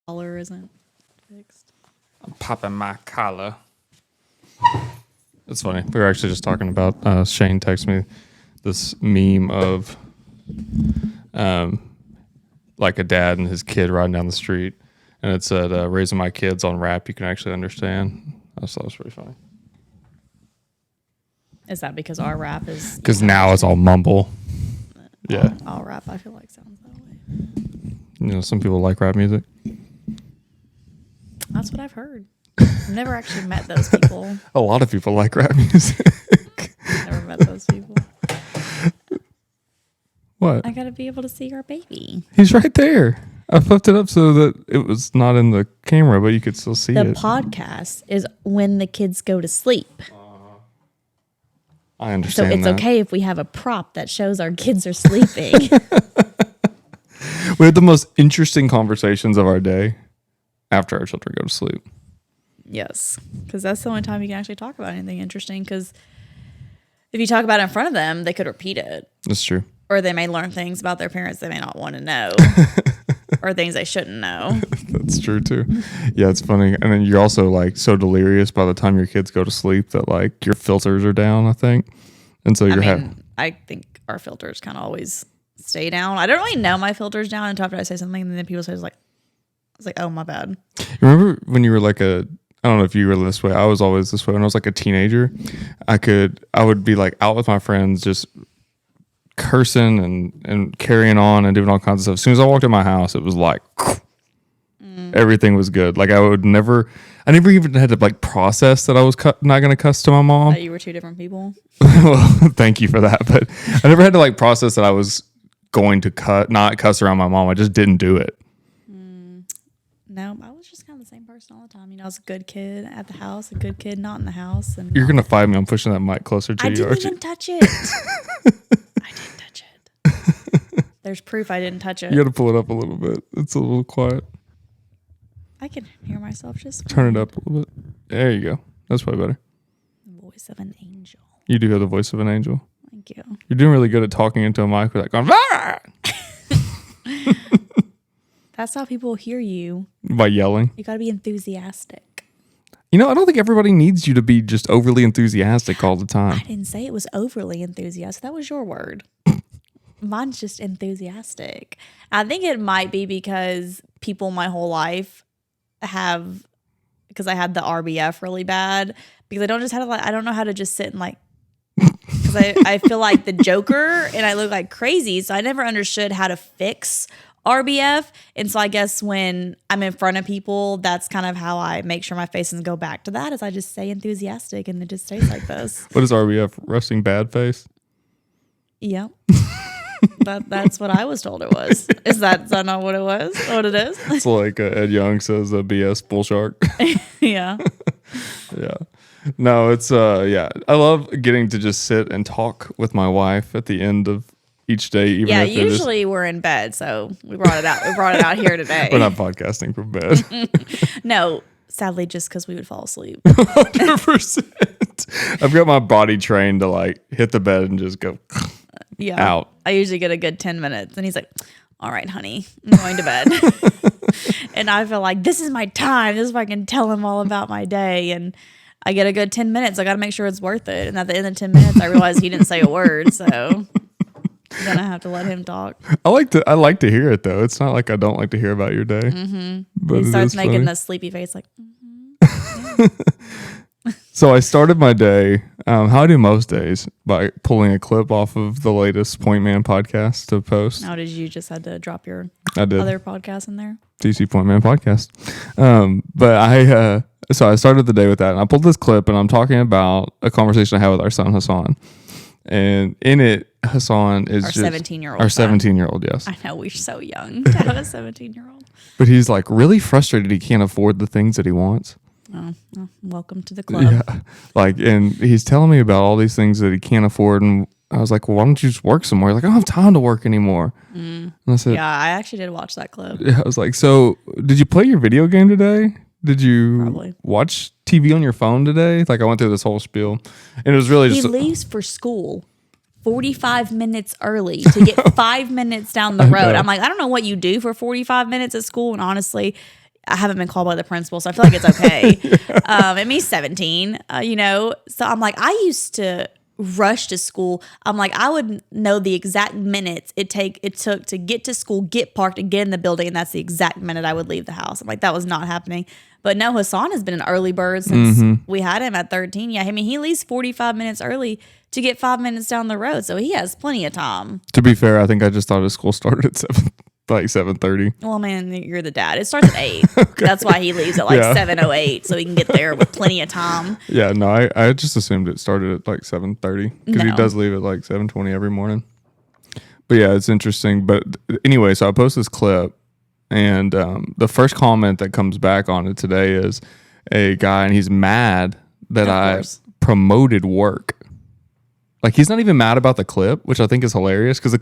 collar isn't fixed. I'm popping my collar. It's funny. We were actually just talking about Shane texted me this meme of like a dad and his kid riding down the street, and it said, "Raising my kids on rap, you can actually understand." I thought it was pretty funny. Is that because our rap is? Because now it's all mumble. Yeah. All rap, I feel like, sounds that way. You know, some people like rap music. That's what I've heard. I've never actually met those people. A lot of people like rap music. Never met those people. What? I gotta be able to see our baby. He's right there. I flipped it up so that it was not in the camera, but you could still see The it. podcast is when the kids go to sleep. I understand So it's that. okay if we have a prop that shows our kids are sleeping. We had the most interesting conversations of our day after our children go to sleep. Yes, because that's the only time you can actually talk about anything interesting, because if you talk about it in front of them, they could repeat it. That's true. Or they may learn things about their parents they may not want to know. Or things they shouldn't know. That's true too. Yeah, it's funny. And then you're also like so delirious by the time your kids go to sleep that like your filters are down, I think. And so I think our filters kind of always stay down. I don't really know my filters down until after I say something, and then people say, it's like, oh, my bad. Remember when you were like I don't know if you were this way. I was always this way. When I was like a teenager, I would be like out with my friends just cursing and carrying on and doing all kinds of stuff. As soon as I walked in my house, it was like everything was good. Like I never even had to like process that I was not going to cuss to my mom. That you were two different people. Well, thank you for that. But I never had to like process that I was going to not cuss around my mom. I just didn't do it. No, I was just kind of the same person all the time. You know, I was a good kid at the house, a good kid not in the house. And You're going to fight me. I'm pushing that mic closer to I you. didn't even touch it. I didn't touch it. There's proof I didn't touch it. You got to pull it up a little bit. It's a little quiet. I can hear myself just Turn it up a little bit. There you go. That's probably better. Voice of an angel. You do have the voice of an angel. Thank you. You're doing really good at talking into a mic without going, "Ah!" That's how people hear you. By yelling. You got to be enthusiastic. You know, I don't think everybody needs you to be just overly enthusiastic all the time. I didn't say it was overly enthusiastic. That was your word. Mine's just enthusiastic. I think it might be because people my whole life because I had the RBF really bad, because I don't know how to just sit and like, because I feel like the Joker and I look like crazy. So I never understood how to fix RBF. And so I guess when I'm in front of people, that's kind of how I make sure my face doesn't go back to that, is I just stay enthusiastic and it just stays like this. What is RBF? Resting bad face? Yep. That's what I was told it was. Is that not what it was? What it is? It's like Ed Young says, BS bull shark. Yeah. Yeah. No, it's yeah. I love getting to just sit and talk with my wife at the end of each day. Even Yeah, if usually we're in bed, so we brought it out. We brought it out here today. we're not podcasting from bed. No, sadly, just because we would fall asleep. 100%. I've got my body trained to like hit the bed and just go out. I usually get a good 10 minutes, and he's like, all right, honey, I'm going to bed. And I feel like this is my time. This is where I can tell him all about my day. And I get a good 10 minutes. I got to make sure it's worth it. And at the end of 10 minutes, I realized he didn't say a word. So I'm going to have to let him talk. I like to hear it though. It's not like I don't like to hear about your day. Mm-hmm. But He starts is making funny. the sleepy face like, yeah. So I started my day, how I do most days, by pulling a clip off of the latest Point Man podcast to post. Now, did you just had to drop your I did. other podcast in there? DC Point Man podcast. But so I started the day with that, and I pulled this clip, and I'm talking about a conversation I had with our son Hassan, and in it, Hassan is Our just 17-year-old. our 17-year-old. Yes, I know, we're so young to have a 17-year-old. but he's like really frustrated he can't afford the things that he wants. Oh, well, welcome to the club. Yeah, like, and he's telling me about all these things that he can't afford, and I was like, well, why don't you just work somewhere? Like, I don't have time to work anymore. And I said, Yeah, I actually did watch that clip. I was like, so did you play your video game today? Did you Probably. watch TV on your phone today? Like, I went through this whole spiel, and it was really He just leaves for school 45 minutes early to get 5 minutes down the road. I'm like, I don't know what you do for 45 minutes at school. And honestly, I haven't been called by the principal, so I feel like it's okay. And me 17, so I'm like, I used to rush to school. I'm like, I would know the exact minutes it took to get to school, get parked, and get in the building, and that's the exact minute I would leave the house. I'm like, that was not happening. But no, Hassan has been an early bird since we had him at 13. Yeah, I mean, he leaves 45 minutes early to get 5 minutes down the road, so he has plenty of time. To be fair, I think I just thought his school started at 7:30. Well, man, you're the dad. It starts at 8. Okay. That's why he leaves at 7:08, so he can get there with plenty of time. Yeah, no, I just assumed it started at 7:30 because he does leave at 7:20 every morning. But yeah, it's interesting. But anyway, so I post this clip, and the first comment that comes back on it today is a guy, and he's mad that I promoted work. Like, he's not even mad about the clip, which I think is hilarious because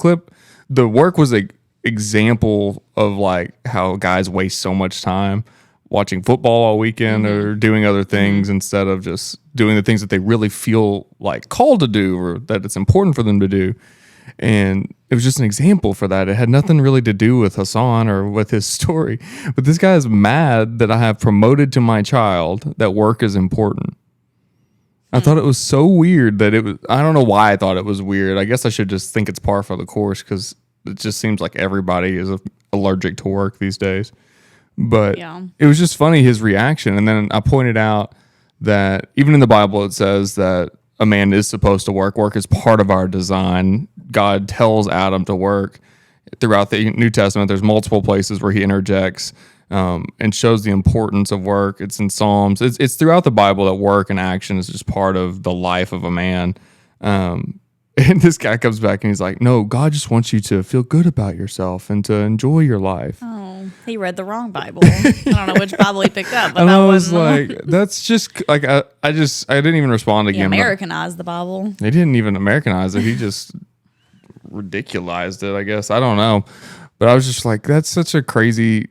the work was a example of how guys waste so much time watching football all weekend or doing other things instead of just doing the things that they really feel called to do or that it's important for them to do. And it was just an example for that. It had nothing really to do with Hassan or with his story. But this guy is mad that I have promoted to my child that work is important. I thought it was so weird that I don't know why I thought it was weird. I guess I should just think it's par for the course because it just seems like everybody is allergic to work these days. But it was just funny, his reaction. And then I pointed out that even in the Bible, it says that a man is supposed to work. Work is part of our design. God tells Adam to work. Throughout the New Testament, there's multiple places where he interjects and shows the importance of work. It's in Psalms. It's throughout the Bible that work and action is just part of the life of a man. And this guy comes back and he's like, no, God just wants you to feel good about yourself and to enjoy your life. Oh, he read the wrong Bible. I don't know which Bible he picked up. But and I was like, that's just I didn't even respond again. He Americanized the Bible. They didn't even Americanize it. He just ridiculized it, I guess. I don't know. But I was just like, that's such a crazy,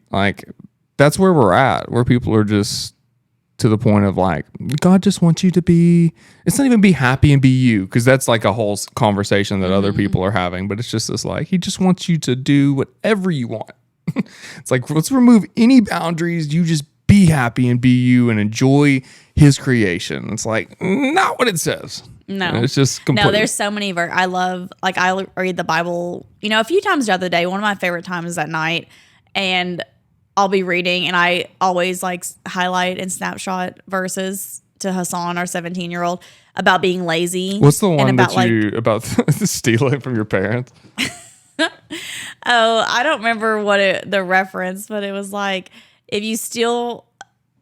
that's where we're at, where people are just to the point of God just wants you to be, it's not even be happy and be you, because that's a whole conversation that other people are having, but it's just this he just wants you to do whatever you want. It's let's remove any boundaries, you just be happy and be you and enjoy his creation. It's not what it says. No, and it's just completely. No, there's so many. I love, I read the Bible, a few times throughout the day. One of my favorite times is at night, and I'll be reading, and I always highlight and snapshot verses to Hassan, our 17-year-old, about being lazy. What's the one about stealing from your parents? Oh, I don't remember the reference, but it was if you steal,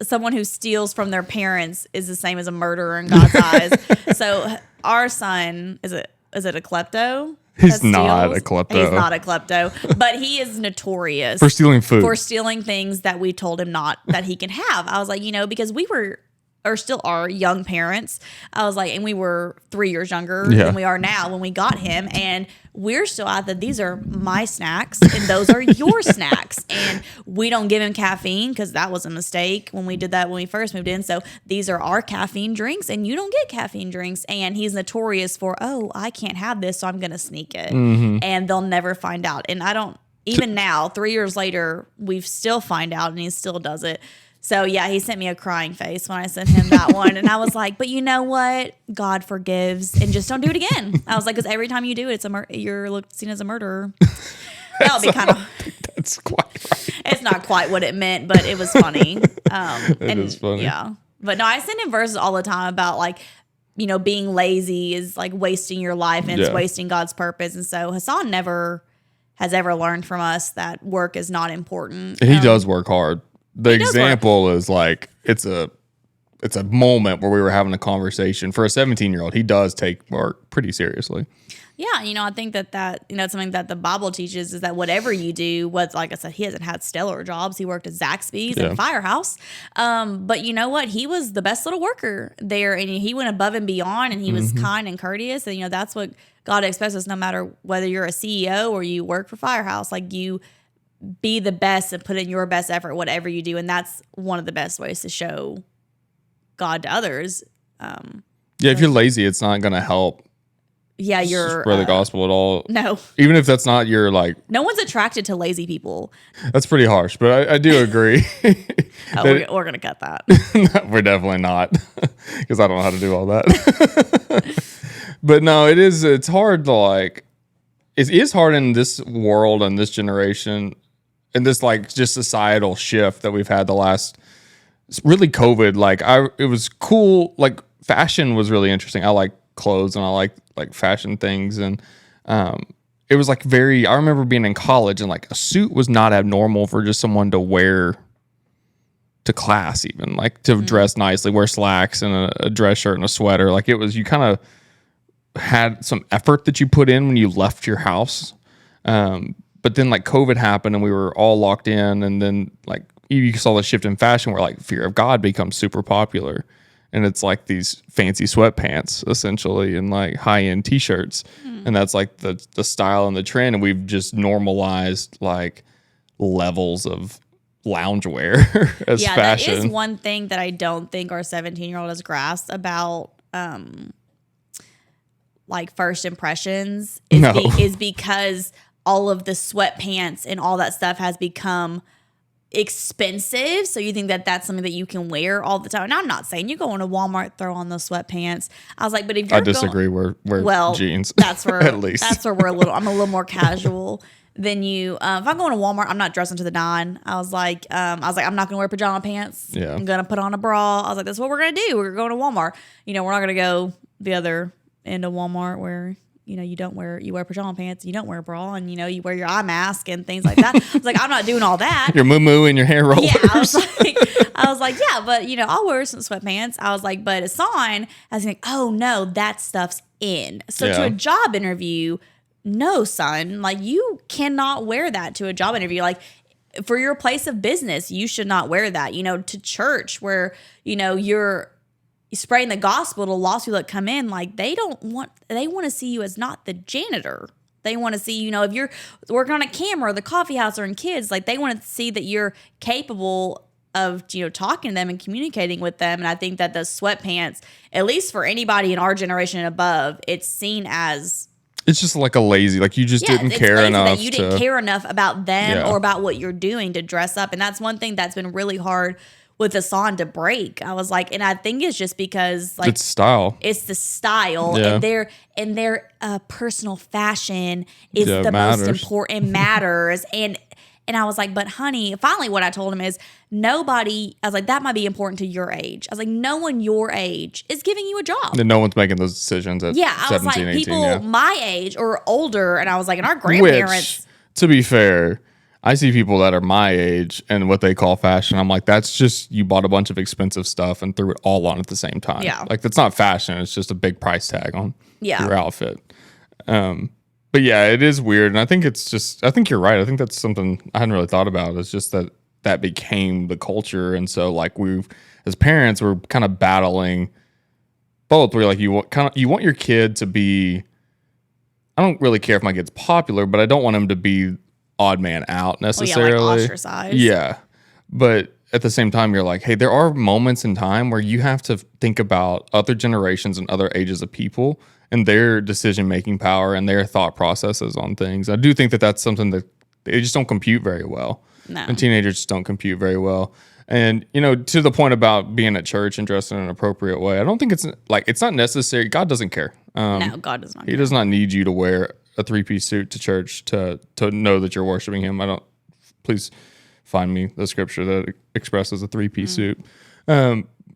someone who steals from their parents is the same as a murderer in God's eyes. So our son, is it a klepto? He's not a klepto. He's not a klepto, but he is notorious for stealing food, for stealing things that we told him that he can have. I was like, because we still are young parents. I was like, and we were 3 years younger than we are now when we got him, and we're still at that. These are my snacks, and those are your snacks, and we don't give him caffeine because that was a mistake when we did that when we first moved in. So these are our caffeine drinks, and you don't get caffeine drinks. And he's notorious for, I can't have this, so I'm gonna sneak it, and they'll never find out. And I don't. Even now, 3 years later, we still find out, and he still does it. So, yeah, he sent me a crying face when I sent him that one. And I was like, but you know what? God forgives, and just don't do it again. I was like, because every time you do it, you're seen as a murderer. That would be kind of... That's quite right. It's not quite what it meant, but it was funny. It is funny. Yeah. But no, I send him verses all the time about being lazy is wasting your life, and it's wasting God's purpose. And so Hassan never has ever learned from us that work is not important. He does work hard. The example is it's a moment where we were having a conversation. For a 17-year-old, he does take work pretty seriously. Yeah, I think that it's something that the Bible teaches is that whatever you do, like I said, he hasn't had stellar jobs. He worked at Zaxby's and Firehouse. But you know what? He was the best little worker there, and he went above and beyond, and he was kind and courteous. And, that's what God expects us, no matter whether you're a CEO or you work for Firehouse. You be the best and put in your best effort, whatever you do. And that's one of the best ways to show God to others. If you're lazy, it's not going to help Yeah, you're spread the gospel at all. no. Even if that's not your like, No one's attracted to lazy people. that's pretty harsh, but I do agree. Oh, we're gonna cut that. We're definitely not, because I don't know how to do all that. But no, it's hard to like, it is hard in this world and this generation and this like just societal shift that we've had the last, really COVID. Like it was cool. Like fashion was really interesting. I like clothes and I like fashion things. And it was like I remember being in college and like a suit was not abnormal for just someone to wear to class, even like to dress nicely, wear slacks and a dress shirt and a sweater. Like it was, you kind of had some effort that you put in when you left your house. But then like COVID happened and we were all locked in. And then like you saw the shift in fashion where like fear of God becomes super popular. And it's like these fancy sweatpants essentially and like high end t-shirts. And that's like the style and the trend. And we've just normalized like levels of loungewear as fashion. That is one thing that I don't think our 17-year-old has grasped about like first impressions is because all of the sweatpants and all that stuff has become expensive. So you think that that's something that you can wear all the time. And I'm not saying you go into Walmart, throw on those sweatpants. I was like, but if you're I disagree. Wear jeans. That's where at least that's where I'm a little more casual than you. If I'm going to Walmart, I'm not dressing to the nine. I was like, I'm not going to wear pajama pants. Yeah. I'm going to put on a bra. I was like, that's what we're going to do. We're going to Walmart. We're not going to go the other end of Walmart where you wear pajama pants, you don't wear a bra, and you wear your eye mask and things like that. I was like, I'm not doing all that. Your moo and your hair rollers. Yeah, I was like, yeah, but I'll wear some sweatpants. I was like, but it's on. I was like, oh no, that stuff's in. So to a job interview, no, son, like you cannot wear that to a job interview. Like for your place of business, you should not wear that. To church where you're spreading the gospel to lost people that come in, like they want to see you as not the janitor. They want to see, if you're working on a camera or the coffee house or in kids, like they want to see that you're capable of, talking to them and communicating with them. And I think that the sweatpants, at least for anybody in our generation and above, it's seen as, it's just like a lazy, like you just didn't care enough. That you didn't care enough about them or about what you're doing to dress up. And that's one thing that's been really hard with Hassan to break. I was like, and I think it's just because like it's style. It's the style and their personal fashion is the most important matters. And I was like, but honey, finally what I told him is I was like, that might be important to your age. I was like, no one your age is giving you a job. And no one's making those decisions at 17, I was like, 18, people my age or older. And I was like, and our grandparents. Which, to be fair, I see people that are my age and what they call fashion. I'm like, that's just you bought a bunch of expensive stuff and threw it all on at the same time. Yeah. Like that's not fashion. It's just a big price tag on your outfit. But yeah, it is weird. And I think I think you're right. I think that's something I hadn't really thought about. It's just that became the culture. And so like as parents, we're kind of battling both. We're like, you want your kid to be, I don't really care if my kid's popular, but I don't want him to be odd man out necessarily. Like ostracized. Yeah. But at the same time, you're like, hey, there are moments in time where you have to think about other generations and other ages of people and their decision-making power and their thought processes on things. I do think that that's something that they just don't compute very well. No. And teenagers just don't compute very well. And, to the point about being at church and dressed in an appropriate way, I don't think it's not necessary. God doesn't care. No, God does not care. He does not need you to wear a 3-piece suit to church to know that you're worshiping him. Please find me the scripture that expresses a 3-piece suit.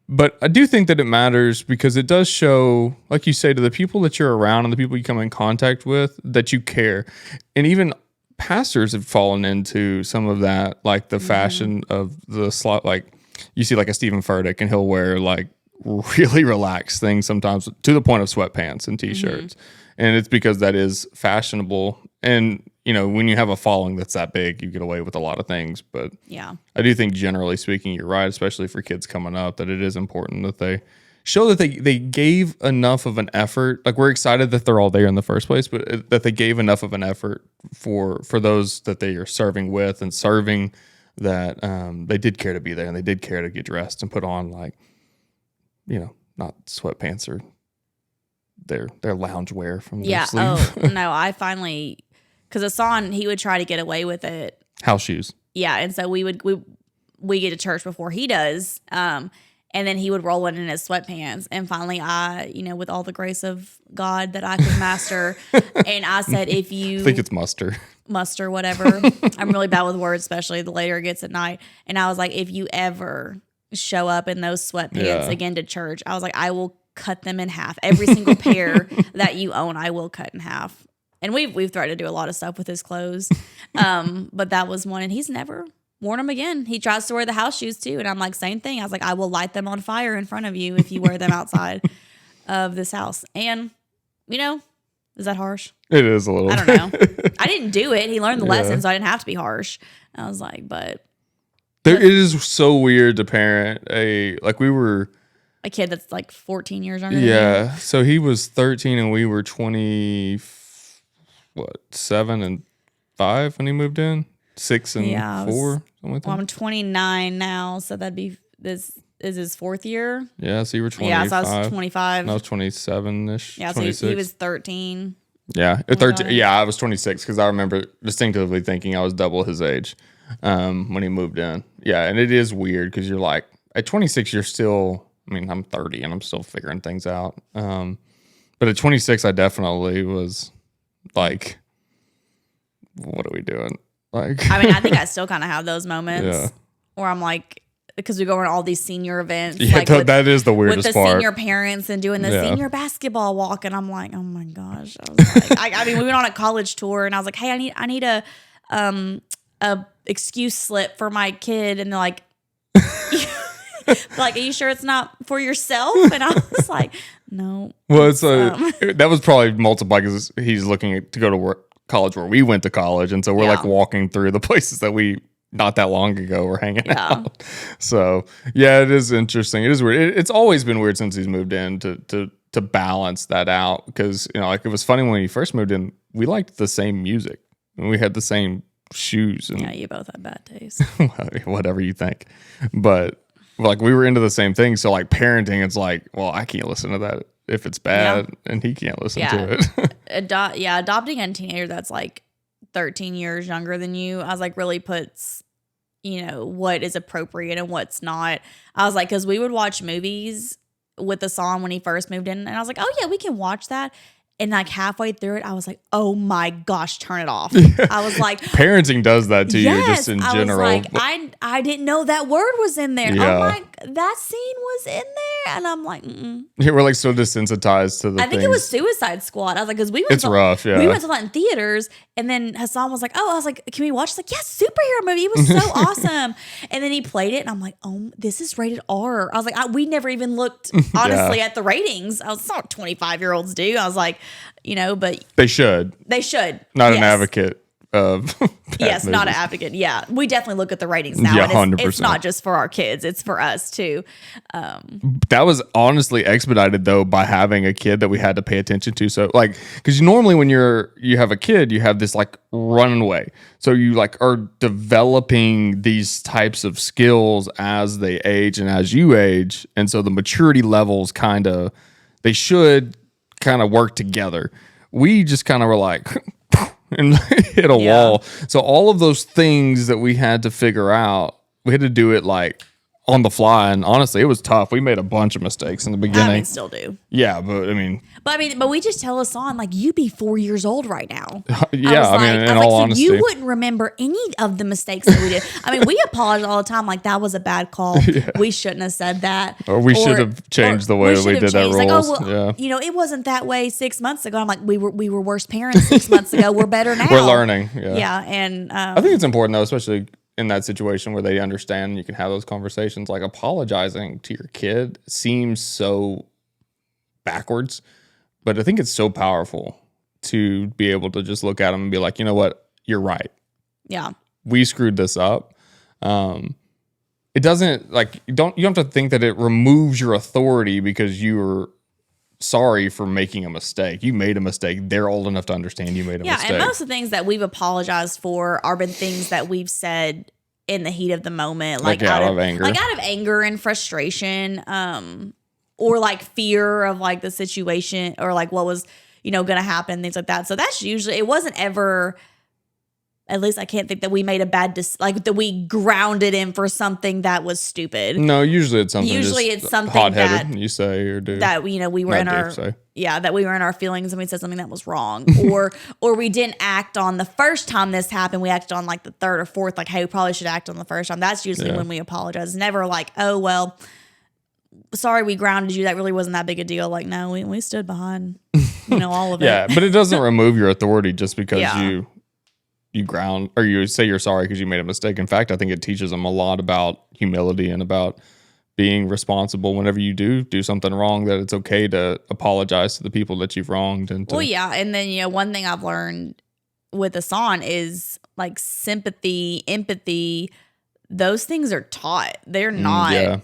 But I do think that it matters because it does show, like you say, to the people that you're around and the people you come in contact with that you care. And even pastors have fallen into some of that, like the fashion of the slot. Like you see like a Stephen Furtick and he'll wear like really relaxed things sometimes to the point of sweatpants and t-shirts. And it's because that is fashionable. And, when you have a following that's that big, you get away with a lot of things. But yeah, I do think generally speaking, you're right, especially for kids coming up, that it is important that they show that they gave enough of an effort. Like we're excited that they're all there in the first place, but that they gave enough of an effort for those that they are serving with and serving that they did care to be there and they did care to get dressed and put on like, not sweatpants or their loungewear from their Yeah. sleeve. Oh, no, I finally, because Hassan, he would try to get away with it. House shoes. Yeah. And so we get to church before he does. And then he would roll in his sweatpants. And finally, I, with all the grace of God that I could master, and I said, if you I think it's muster. Muster, whatever. I'm really bad with words, especially the later it gets at night. And I was like, if you ever show up in those sweatpants again to church, I was like, I will cut them in half. Every single pair that you own, I will cut in half. And we've tried to do a lot of stuff with his clothes. But that was one, and he's never worn them again. He tries to wear the house shoes too. And I'm like, same thing. I was like, I will light them on fire in front of you if you wear them outside of this house. And, is that harsh? It is a little. I don't know. I didn't do it. He learned the lesson, so I didn't have to be harsh. I was like, but. It is so weird to parent we were. A kid that's like 14 years younger than Yeah. So he was 13 and we were 7 and 5 when he moved in? 6 and 4? Something like that. Well, I'm 29 now, so that'd be, this is his 4th year. Yeah, so you were 25. Yeah, so I was 25. And I was 27-ish. Yeah, so he was 13. Yeah, 13. Yeah, I was 26 because I remember distinctively thinking I was double his age when he moved in. Yeah, and it is weird because you're like, at 26, you're still, I'm 30 and I'm still figuring things out. But at 26, I definitely was like, what are we doing? Like, I think I still kind of have those moments where I'm like, because we go on all these senior events. Yeah, that is the weirdest with the part. senior parents and doing the senior basketball walk, and I'm like, oh my gosh. I was like, we went on a college tour, and I was like, hey, I need a excuse slip for my kid, and they're like, are you sure it's not for yourself? And I was like, no. Well, it's that was probably multiplied because he's looking to go to college where we went to college, and so we're like walking through the places that we. Not that long ago, we're hanging out. So yeah, it is interesting. It is weird. It's always been weird since he's moved in to balance that out because it was funny when he first moved in. We liked the same music and we had the same shoes. And, yeah, you both had bad taste. Whatever you think, but we were into the same thing. So parenting, it's like, well, I can't listen to that if it's bad, and he can't listen to it. Adopting a teenager that's 13 years younger than you, I was like, really puts what is appropriate and what's not. I was like, because we would watch movies with the song when he first moved in, and I was like, oh yeah, we can watch that. And halfway through it, I was like, oh my gosh, turn it off. I was like, parenting does that to you just in general. I was like, I didn't know that word was in there. Yeah. Oh my, that scene was in there. And I'm like, Yeah, we're so desensitized to the I think it was Suicide Squad. I was like, because we went rough, yeah. We went to that in theaters, and then Hassan was like, oh, I was like, can we watch? He's like, yes, superhero movie. It was so awesome. And then he played it, and I'm like, oh, this is rated R. I was like, we never even looked, honestly, at the ratings. I was not 25-year-olds do. I was like, but they should. Not an advocate of yes, not an advocate. Yeah, we definitely look at the ratings now. Yeah, and 100%. It's not just for our kids; it's for us too. That was honestly expedited though by having a kid that we had to pay attention to. So because normally when you have a kid, you have this runway. So you are developing these types of skills as they age and as you age, and so the maturity levels they should kind of work together. We just kind of were like. And hit a wall. So all of those things that we had to figure out, we had to do it on the fly. And honestly, it was tough. We made a bunch of mistakes in the beginning. Still do. Yeah, but But we just tell Hassan you be 4 years old right now. Yeah, in all honesty, you wouldn't remember any of the mistakes that we did. We apologize all the time. That was a bad call. Yeah. We shouldn't have said that. Or we should have changed the way that we did that rules. It wasn't that way 6 months ago. I'm like, we were worse parents 6 months ago. We're better now. We're learning. Yeah, and I think it's important though, especially in that situation where they understand and you can have those conversations. Apologizing to your kid seems so backwards, but I think it's so powerful to be able to just look at them and be like, you know what, you're right. Yeah, we screwed this up. It doesn't you don't have to think that it removes your authority because you're sorry for making a mistake. You made a mistake. They're old enough to understand you made a mistake. Yeah, and most of the things that we've apologized for are been things that we've said in the heat of the moment, out of anger. Out of anger and frustration. or like fear of like the situation or like what was, going to happen, things like that. So that's usually, it wasn't ever, at least I can't think that we made a bad, like that we grounded him for something that was stupid. No, usually it's something Usually just it's something hot-headed that you say or do. that we were Not in our say. that we were in our feelings and we said something that was wrong, or we didn't act on the first time this happened. We acted on like the third or fourth, like, hey, we probably should act on the first time. That's usually when we apologize. It's never like, oh well, sorry we grounded you. That really wasn't that big a deal. Like, no, we stood behind all of it. Yeah, but it doesn't remove your authority just because Yeah. you ground or you say you're sorry because you made a mistake. In fact, I think it teaches them a lot about humility and about being responsible whenever you do something wrong, that it's okay to apologize to the people that you've wronged. And Well, yeah. And then, one thing I've learned with Hassan is like sympathy, empathy, those things are taught. They're not,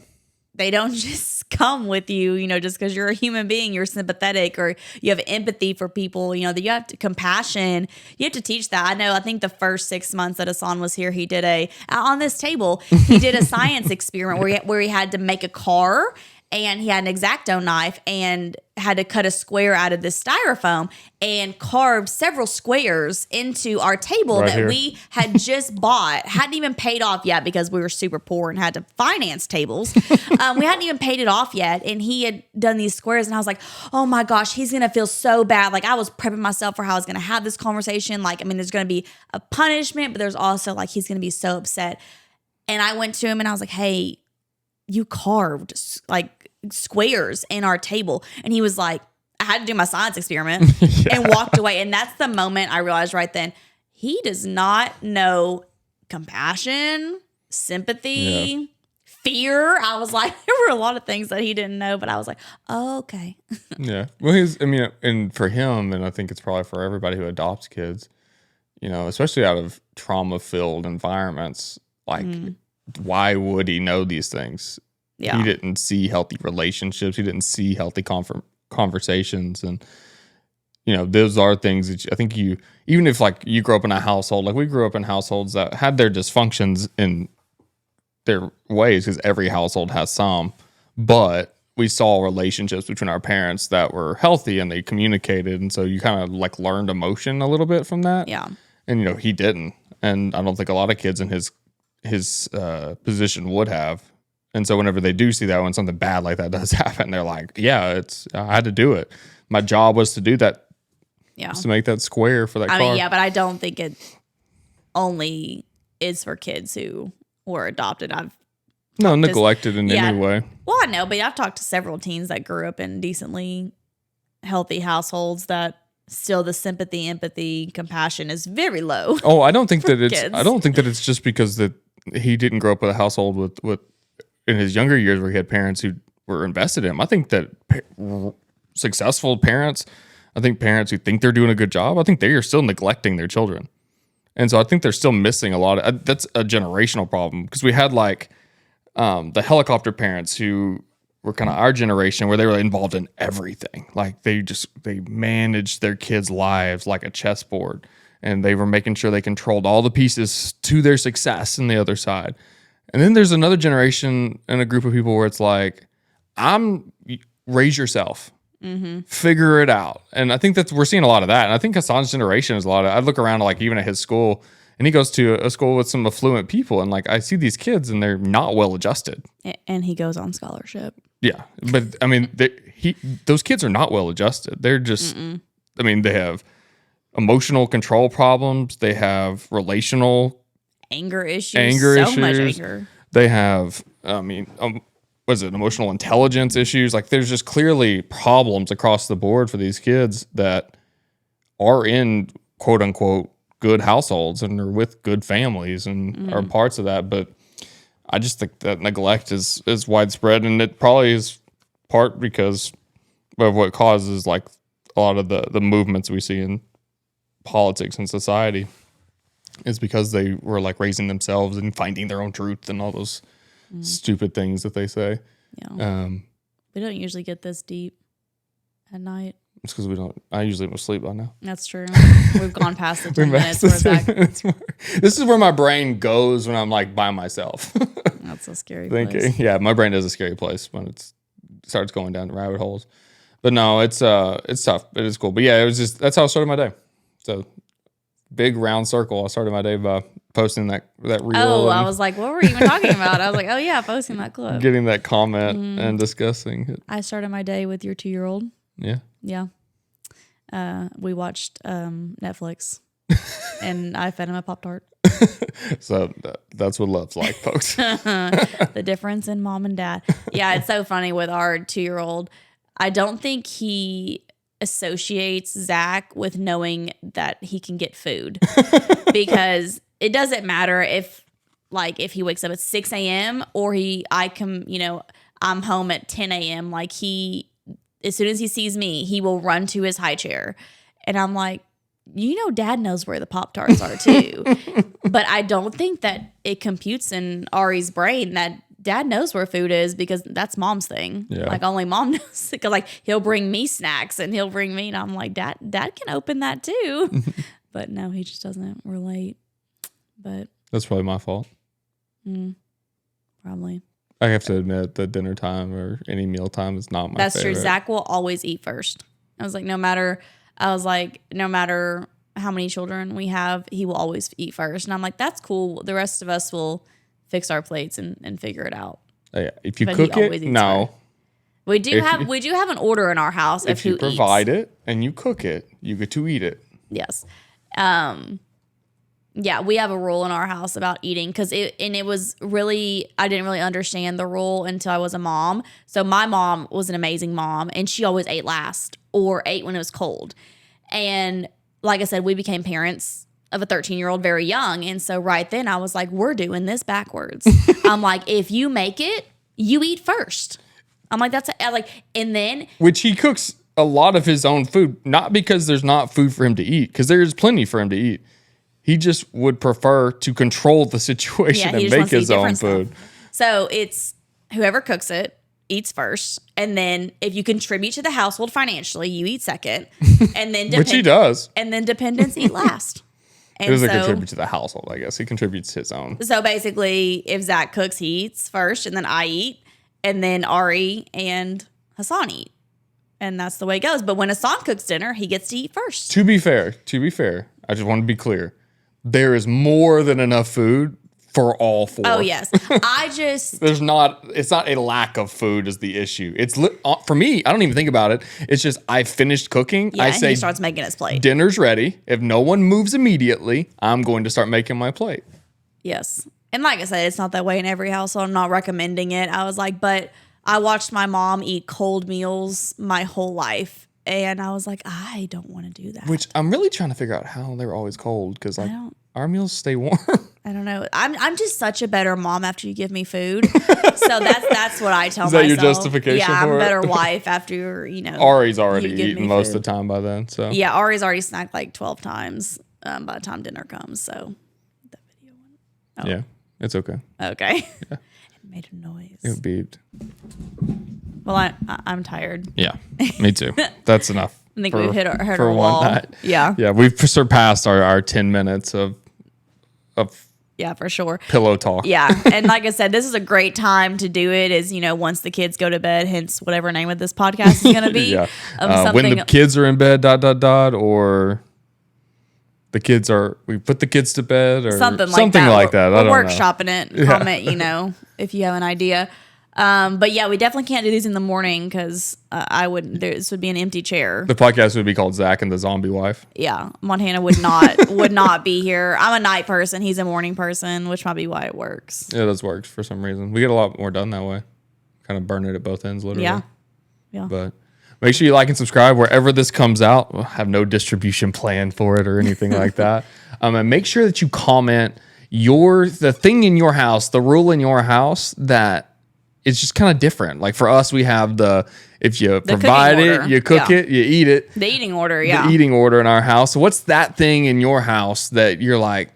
they don't just come with you, just because you're a human being, you're sympathetic or you have empathy for people, that you have compassion. You have to teach that. I think the first 6 months that Hassan was here, he did on this table, he did a science experiment where he had to make a car, and he had an X-Acto knife and had to cut a square out of this styrofoam and carved several squares into our table that we had just bought. Hadn't even paid off yet because we were super poor and had to finance tables. We hadn't even paid it off yet. And he had done these squares and I was like, oh my gosh, he's going to feel so bad. Like I was prepping myself for how I was going to have this conversation. Like, there's going to be a punishment, but there's also like, he's going to be so upset. And I went to him and I was like, hey, you carved like squares in our table. And he was like, I had to do my science experiment and walked away. And that's the moment I realized right then, he does not know compassion, sympathy, fear. I was like, there were a lot of things that he didn't know, but I was like, oh, okay. Yeah. Well, and for him, and I think it's probably for everybody who adopts kids, especially out of trauma-filled environments, like, why would he know these things? Yeah. He didn't see healthy relationships. He didn't see healthy conversations. And, those are things that I think even if like you grew up in a household, like we grew up in households that had their dysfunctions in their ways, because every household has some, but we saw relationships between our parents that were healthy and they communicated. And so you kind of like learned emotion a little bit from that. Yeah. And, he didn't. And I don't think a lot of kids in his position would have. And so whenever they do see that, when something bad like that does happen, they're like, yeah, I had to do it. My job was to do that. Yeah. To make that square for that car. Yeah, but I don't think it only is for kids who were adopted. Neglected in any way. Well, I know, but I've talked to several teens that grew up in decently healthy households that still the sympathy, empathy, compassion is very low. Oh, I don't think that it's just because that he didn't grow up with a household with in his younger years where he had parents who were invested in him. I think that successful parents, I think parents who think they're doing a good job, I think they are still neglecting their children. And so I think they're still missing a lot of, that's a generational problem, because we had like the helicopter parents who were kind of our generation where they were involved in everything. Like they managed their kids' lives like a chessboard, and they were making sure they controlled all the pieces to their success on the other side. And then there's another generation and a group of people where it's like, raise yourself, figure it out. And I think we're seeing a lot of that. And I think Hassan's generation is I look around like even at his school, and he goes to a school with some affluent people, and like I see these kids and they're not well adjusted. And he goes on scholarship. Yeah, but those kids are not well adjusted. They're just, they have emotional control problems. They have relational anger issues. Much anger. They have, emotional intelligence issues. Like there's just clearly problems across the board for these kids that are in quote unquote good households and are with good families and are parts of that. But I just think that neglect is widespread, and it probably is part because of what causes like a lot of the movements we see in politics and society. Is because they were like raising themselves and finding their own truth and all those stupid things that they say. Yeah. We don't usually get this deep at night. It's because I usually don't sleep by now. That's true. We've gone past the 10 minutes. This is where my brain goes when I'm like by myself. That's a scary place. place. Yeah, my brain is a scary place when it's starts going down rabbit holes. But no, it's tough. It is cool. But yeah, it was just that's how I started my day. So big round circle. I started my day by posting that reel. Oh, I was like, what were you even talking about? I was like, oh yeah, posting that clip. Getting that comment and discussing it. I started my day with your 2-year-old. Yeah. Yeah. We watched Netflix and I fed him a Pop-Tart. So that's what love's like, folks. The difference in mom and dad. Yeah, it's so funny with our 2-year-old. I don't think he associates Zach with knowing that he can get food because it doesn't matter if he wakes up at 6 a.m. or I'm home at 10 a.m. Like as soon as he sees me, he will run to his high chair. And I'm like, dad knows where the Pop-Tarts are too. But I don't think that it computes in Ari's brain that dad knows where food is because that's mom's thing. Yeah. Like only mom knows. Because he'll bring me snacks and he'll bring me, and I'm like, dad can open that too. But no, he just doesn't relate. But that's probably my fault. Probably. I have to admit that dinner time or any meal time is not my favorite. That's true. Zach will always eat first. I was like, no matter how many children we have, he will always eat first. And I'm like, that's cool. The rest of us will fix our plates and figure it out. Yeah, if you cook it, no. First. We do have an order in our house if you provide it and you cook it, you get to eat it. Yes. Yeah, we have a rule in our house about eating because it was really, I didn't really understand the rule until I was a mom. So my mom was an amazing mom and she always ate last or ate when it was cold. And like I said, we became parents of a 13-year-old very young. And so right then I was like, we're doing this backwards. I'm like, if you make it, you eat first. I'm like, and then. Which he cooks a lot of his own food, not because there's not food for him to eat, because there's plenty for him to eat. He just would prefer to control the situation and make his own food. So it's whoever cooks it eats first. And then if you contribute to the household financially, you eat second. And then which he does. And then dependents eat last. And he doesn't contribute to the household, I guess. He contributes his own. So basically, if Zach cooks, he eats first, and then I eat, and then Ari and Hassan eat. And that's the way it goes. But when Hassan cooks dinner, he gets to eat first. To be fair, I just want to be clear. There is more than enough food for all four. Oh, yes. It's not a lack of food is the issue. It's for me, I don't even think about it. It's just I finished cooking. Yeah, I say he starts making his plate. Dinner's ready. If no one moves immediately, I'm going to start making my plate. Yes. And like I said, it's not that way in every household. I'm not recommending it. I was like, but I watched my mom eat cold meals my whole life. And I was like, I don't want to do that. Which I'm really trying to figure out how they're always cold because our meals stay warm. I don't know. I'm just such a better mom after you give me food. So that's what I tell myself. Is that your justification for it? Yeah, I'm a better wife after, Ari's already eaten most of the time by then. So yeah, Ari's already snacked like 12 times by the time dinner comes. So that video went. Yeah, it's okay. Okay. Yeah. It made a noise. It beeped. Well, I'm tired. Yeah, me too. That's enough. I think we've hit our wall. Night. Yeah. Yeah, we've surpassed our 10 minutes of yeah, for sure. Pillow talk. Yeah. And like I said, this is a great time to do it is, once the kids go to bed, hence whatever name of this podcast is going to be. Yeah. When the kids are in bed, ... or the kids we put the kids to bed or something like that. We're workshopping it. Comment, if you have an idea. But yeah, we definitely can't do these in the morning because this would be an empty chair. The podcast would be called Zach and the Zombie Wife. Yeah, Montana would not be here. I'm a night person. He's a morning person, which might be why it works. Yeah, it does work for some reason. We get a lot more done that way. Kind of burn it at both ends, literally. Yeah. But make sure you like and subscribe wherever this comes out. We'll have no distribution plan for it or anything like that. And make sure that you comment the thing in your house, the rule in your house that it's just kind of different. Like for us, we have if you provide it, you cook it, you eat it. The eating order, yeah. The eating order in our house. So what's that thing in your house that you're like,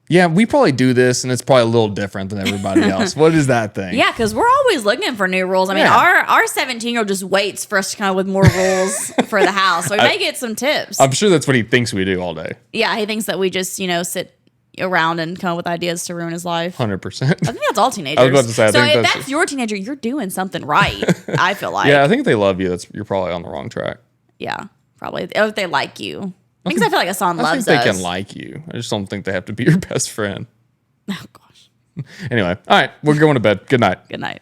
yeah, we probably do this and it's probably a little different than everybody else. What is that thing? Yeah, because we're always looking for new rules. I mean, our 17-year-old just waits for us to come up with more rules for the house. So we may get some tips. I'm sure that's what he thinks we do all day. Yeah, he thinks that we just, sit around and come up with ideas to ruin his life. 100%. I think that's all teenagers. I was about to say, I so think if that's your teenager, you're doing something right. I feel like. Yeah, I think if they love you, you're probably on the wrong track. Yeah, probably. If they like you. Because I feel like a song I loves think us. they can like you. I just don't think they have to be your best friend. Oh, gosh. Anyway, all right, we're going to bed. Good night. Good night.